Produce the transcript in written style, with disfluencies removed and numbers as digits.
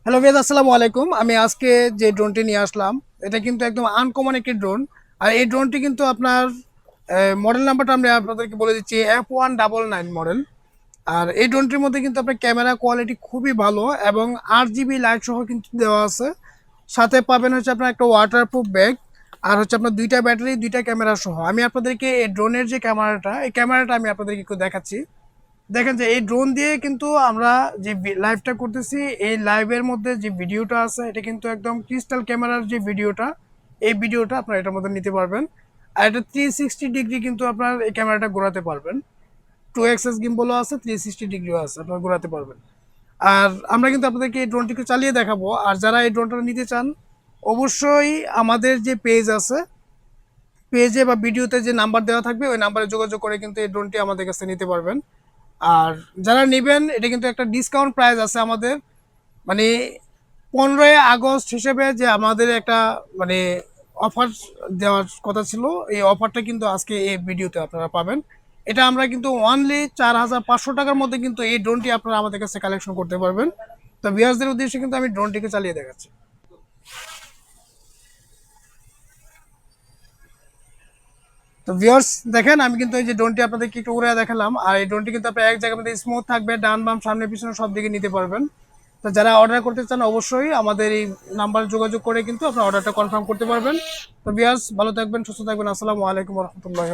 Hello ভাইয়া, আসসালামু আলাইকুম। আমি আজকে যে ড্রোনটি নিয়ে আসলাম, এটা কিন্তু একদম আনকমন একটি ড্রোন। আর এই ড্রোনটি কিন্তু আপনার মডেল নাম্বারটা আমি আপনাদেরকে বলে দিচ্ছি, F199 মডেল। আর এই ড্রোনটির মধ্যে কিন্তু আপনার ক্যামেরা কোয়ালিটি খুবই ভালো এবং 8 জিবি লাইট সহ কিন্তু দেওয়া আছে। সাথে পাবেন হচ্ছে আপনার একটা ওয়াটারপ্রুফ ব্যাগ, আর হচ্ছে আপনার দুইটা ব্যাটারি, দুইটা ক্যামেরা সহ। আমি আপনাদেরকে এই ড্রোনের যে ক্যামেরাটা, এই ক্যামেরাটা আমি আপনাদেরকে একটু দেখাচ্ছি। দেখেন যে এই ড্রোন দিয়ে কিন্তু আমরা যে লাইভটা করতেছি, এই লাইভের মধ্যে যে ভিডিওটা আছে এটা কিন্তু একদম ক্রিস্টাল ক্যামেরার যে ভিডিওটা, এই ভিডিওটা আপনারা এটার মধ্যে নিতে পারবেন। আর এটা 360 ডিগ্রি কিন্তু আপনার এই ক্যামেরাটা ঘোরাতে পারবেন। 2 এক্সএস গিম্বলও আছে, 360 ডিগ্রিও আছে, আপনারা ঘোরাতে পারবেন। আর আমরা কিন্তু আপনাদেরকে এই ড্রোনটিকে চালিয়ে দেখাবো। আর যারা এই ড্রোনটা নিতে চান, অবশ্যই আমাদের যে পেজ আছে, পেজে বা ভিডিওতে যে নাম্বার দেওয়া থাকবে ওই নাম্বারে যোগাযোগ করে কিন্তু এই ড্রোনটি আমাদের কাছে নিতে পারবেন। আর যারা নেবেন, এটা কিন্তু একটা ডিসকাউন্ট প্রাইস আছে আমাদের, মানে 15ই আগস্ট হিসেবে যে আমাদের একটা মানে অফার দেওয়ার কথা ছিল, এই অফারটা কিন্তু আজকে এই ভিডিওতে আপনারা পাবেন। এটা আমরা কিন্তু অনলি 4,500 টাকার মধ্যে কিন্তু এই ড্রোনটি আপনারা আমাদের কাছে কালেকশন করতে পারবেন। তো ভিউয়ার্সদের উদ্দেশ্যে কিন্তু আমি ড্রোনটিকে চালিয়ে দেখাচ্ছি। তো ভিউয়ার্স দেখেন, আমি কিন্তু এই যে ড্রোনটি আপনাদেরকে একটু উড়ে দেখালাম। আর এই ড্রোনটি কিন্তু আপনার এক জায়গার মধ্যে স্মুথ থাকবে, ডান বাম সামনে পিছনে সব দিকে নিতে পারবেন। তো যারা অর্ডার করতে চান, অবশ্যই আমাদের এই নাম্বারে যোগাযোগ করে কিন্তু আপনার অর্ডারটা কনফার্ম করতে পারবেন। তো ভিউয়ার্স ভালো থাকবেন, সুস্থ থাকবেন। আসসালামু আলাইকুম রহমতুল্লাহ।